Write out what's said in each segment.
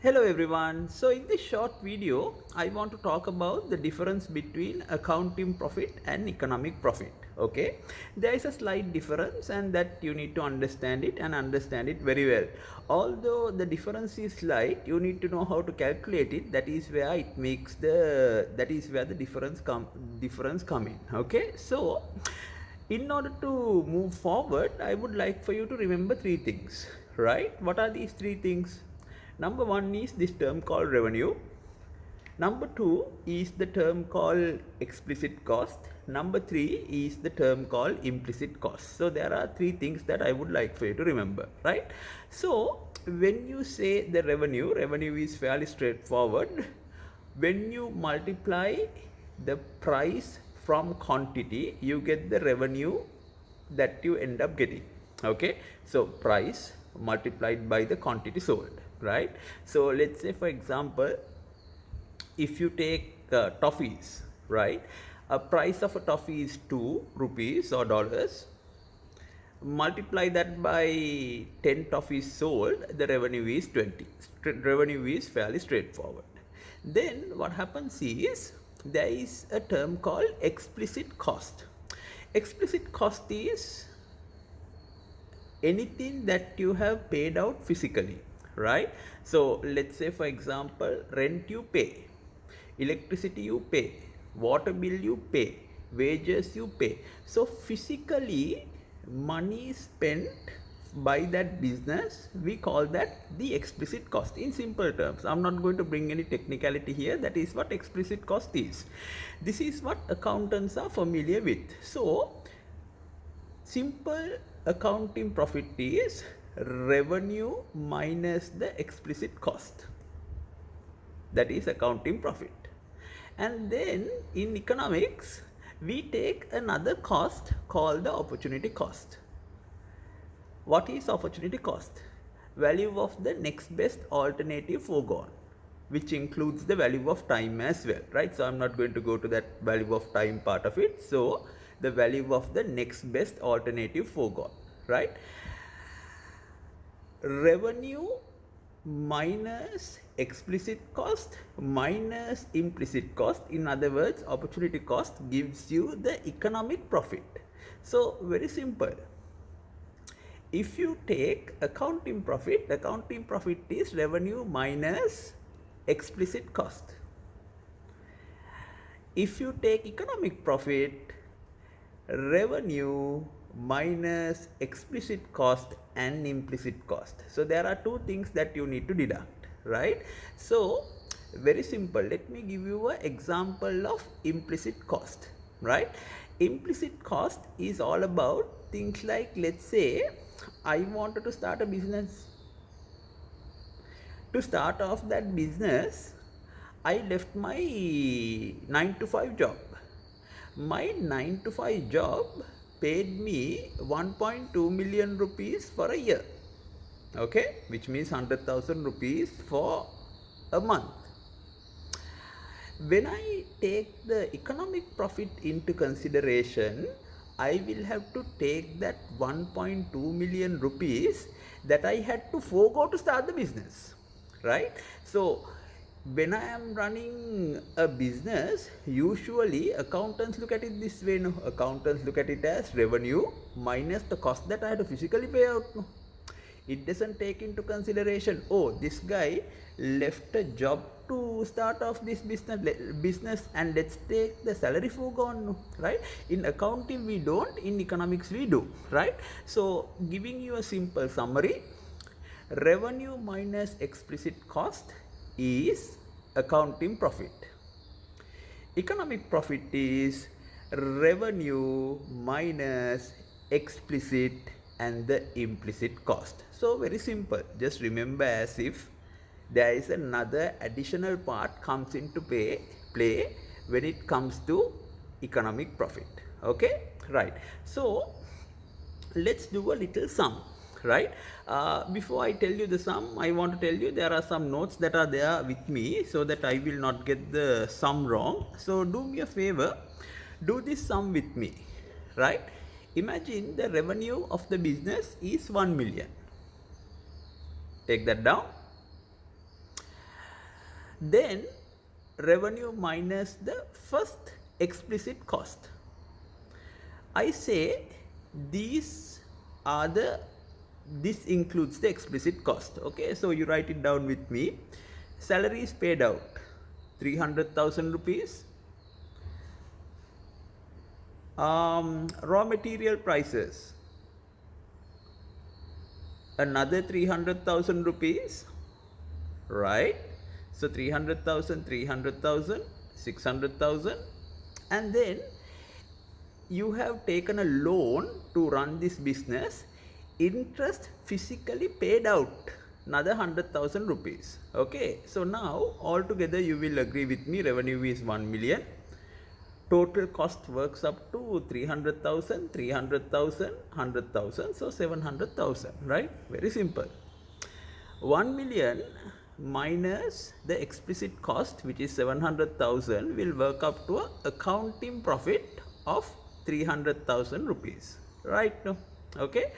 Hello everyone. So in this short video, I want to talk about the difference between accounting profit and economic profit. Okay, there is a slight difference and that you need to understand it and understand it very well. Although the difference is slight, you need to know how to calculate it. That is where it makes that is where the difference come in. Okay, so in order to move forward, I would like for you to remember three things, right? What are these three things? Number one is this term called revenue. Number two is the term called explicit cost. Number three is the term called implicit cost. So there are three things that I would like for you to remember, right? So when you say the revenue is fairly straightforward. When you multiply the price from quantity, you get the revenue that you end up getting. Okay, so price multiplied by the quantity sold, right? So let's say for example, if you take toffees, right, a price of a toffee is 2 rupees or dollars, multiply that by 10 toffees sold, the revenue is 20. Revenue is fairly straightforward. Then what happens is there is a term called explicit cost. Explicit cost is anything that you have paid out physically, right? So let's say for example, rent you pay, electricity you pay, water bill you pay, wages you pay. So physically money spent by that business, we call that the explicit cost. In simple terms, I'm not going to bring any technicality here. That is what explicit cost is. This is what accountants are familiar with. So simple accounting profit is revenue minus the explicit cost. That is accounting profit. And then in economics, we take another cost called the opportunity cost. What is opportunity cost? Value of the next best alternative foregone, which includes the value of time as well, right? So I'm not going to go to that value of time part of it. So the value of the next best alternative foregone, right? Revenue minus explicit cost minus implicit cost. In other words, opportunity cost gives you the economic profit. So very simple. If you take accounting profit is revenue minus explicit cost. If you take economic profit, revenue minus explicit cost and implicit cost. So there are two things that you need to deduct, right? So very simple. Let me give you an example of implicit cost, right? Implicit cost is all about things like, let's say I wanted to start a business. To start off that business, I left my 9 to 5 job. My 9 to 5 job paid me 1.2 million rupees for a year. Okay, which means 100,000 rupees for a month. When I take the economic profit into consideration, I will have to take that 1.2 million rupees that I had to forego to start the business, right? So when I am running a business, usually accountants look at it this way. No? Accountants look at it as revenue minus the cost that I had to physically pay out. No? It doesn't take into consideration, oh, this guy left a job to start off this business and let's take the salary foregone, right? In accounting we don't, in economics we do, right? So giving you a simple summary, revenue minus explicit cost is accounting profit. Economic profit is revenue minus explicit and the implicit cost. So very simple. Just remember as if there is another additional part comes into play when it comes to economic profit. Okay, right. So let's do a little sum, right? Before I tell you the sum, I want to tell you there are some notes that are there with me so that I will not get the sum wrong. So do me a favor, do this sum with me, right? Imagine the revenue of the business is 1 million. Take that down. Then revenue minus the first explicit cost. I say these are the, this includes the explicit cost. Okay, so you write it down with me. Salary is paid out 300,000 rupees. Raw material prices another 300,000 rupees, right? So 300,000, 300,000, 600,000, and then you have taken a loan to run this business. Interest physically paid out another 100,000 rupees. Okay, so now altogether you will agree with me, revenue is 1 million. Total cost works up to 300,000, 300,000, 100,000, so 700,000, right? Very simple. 1 million minus the explicit cost, which is 700,000, will work up to a accounting profit of 300,000 rupees, right? No? Okay.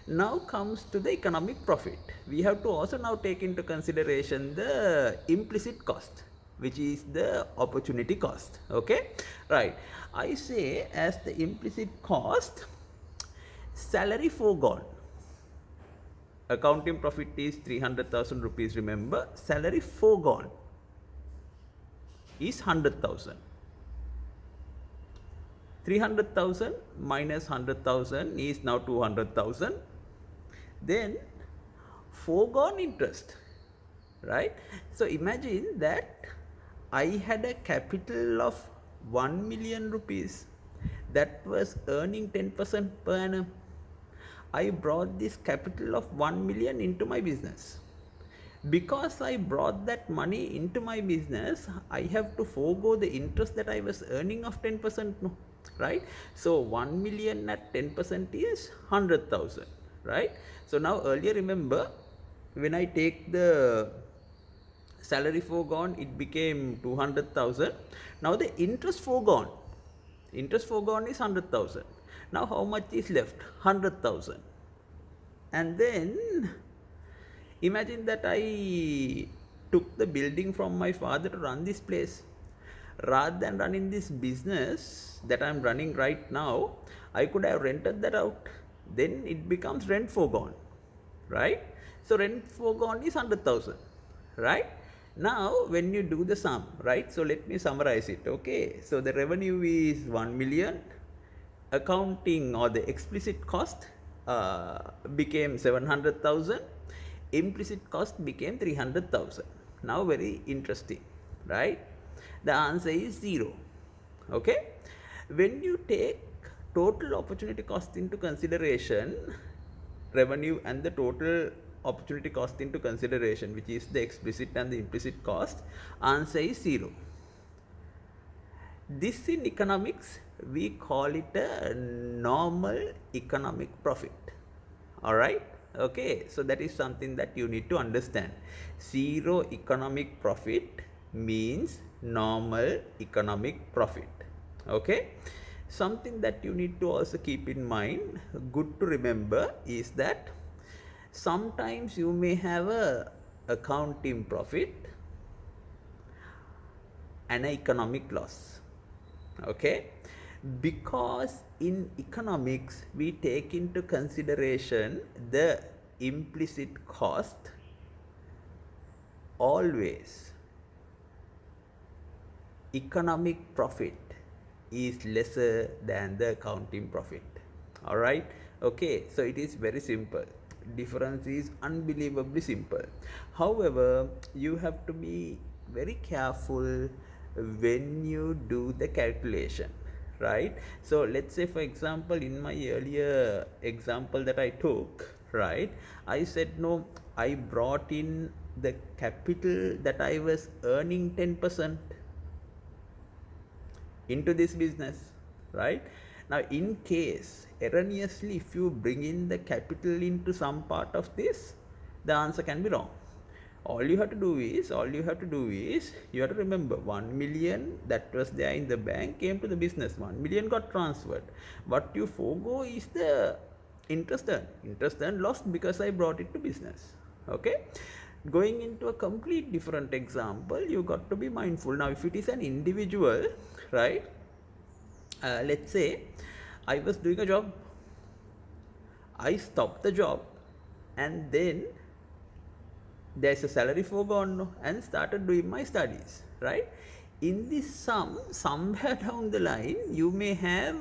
Now comes to the economic profit. We have to also now take into consideration the implicit cost, which is the opportunity cost. Okay, right. I say as the implicit cost, salary foregone. Accounting profit is 300,000 rupees. Remember, salary foregone is 100,000. 300,000 minus 100,000 is now 200,000. Then foregone interest, right? So imagine that I had a capital of 1 million rupees that was earning 10% per annum. I brought this capital of 1 million into my business. Because I brought that money into my business, I have to forego the interest that I was earning of 10%, no, right? So 1 million at 10% is 100,000, right? So now earlier, remember, when I take the salary foregone, it became 200,000. Now the interest foregone is 100,000. Now how much is left? 100,000. And then imagine that I took the building from my father to run this place. Rather than running this business that I am running right now, I could have rented that out. Then it becomes rent foregone, right? So rent foregone is 100,000, right? Now when you do the sum, right? So let me summarize it. Okay, so the revenue is 1 million. Accounting or the explicit cost became 700,000. Implicit cost became 300,000. Now very interesting, right? The answer is 0. Okay, when you take total opportunity cost into consideration, revenue and the total opportunity cost into consideration, which is the explicit and the implicit cost, answer is 0. This in economics we call it a normal economic profit. All right, okay, so that is something that you need to understand. 0 economic profit means normal economic profit. Okay, something that you need to also keep in mind, good to remember, is that sometimes you may have a accounting profit and an economic loss. Okay, because in economics we take into consideration the implicit cost always. Economic profit is lesser than the accounting profit. All right, okay, so it is very simple. Difference is unbelievably simple. However, you have to be very careful when you do the calculation, right? So let's say, for example, in my earlier example that I took, right, I said no, I brought in the capital that I was earning 10% into this business, right? Now in case erroneously if you bring in the capital into some part of this, the answer can be wrong. All you have to do is you have to remember 1 million that was there in the bank came to the business, 1 million got transferred. What you forego is the interest earned lost because I brought it to business. Okay, Going into a complete different example, you got to be mindful. Now if it is an individual, right, let's say I was doing a job, I stopped the job, and then there's a salary foregone and started doing my studies, right? In this sum, somewhere down the line, you may have,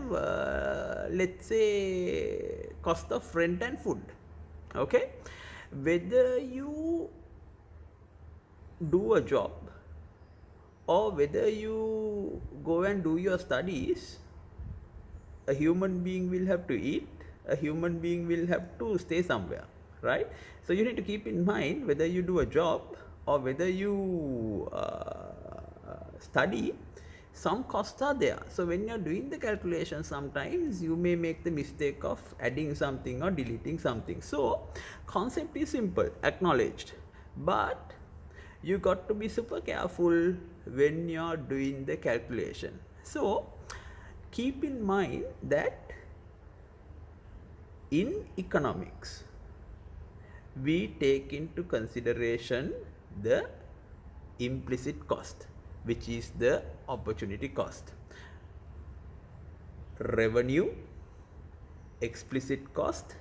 let's say, cost of rent and food, okay? Whether you do a job or whether you go and do your studies, a human being will have to eat, a human being will have to stay somewhere, right? So you need to keep in mind whether you do a job or whether you study, some costs are there. So when you're doing the calculation, sometimes you may make the mistake of adding something or deleting something. So concept is simple, acknowledged, but you got to be super careful when you're doing the calculation. So keep in mind that in economics, we take into consideration the implicit cost, which is the opportunity cost. Revenue, explicit cost,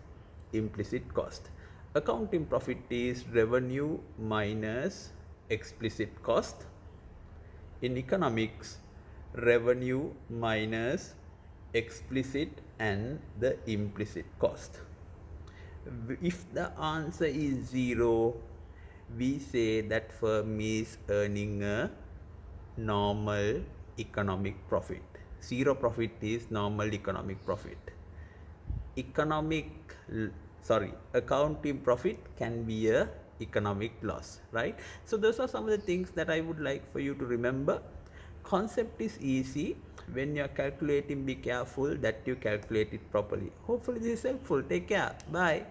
implicit cost. Accounting profit is revenue minus explicit cost. In economics, revenue minus explicit and the implicit cost. If the answer is 0, we say that firm is earning a normal economic profit. 0 profit is normal economic profit. Accounting profit can be a economic loss, right? So those are some of the things that I would like for you to remember. Concept is easy. When you're calculating, be careful that you calculate it properly. Hopefully this is helpful. Take care. Bye.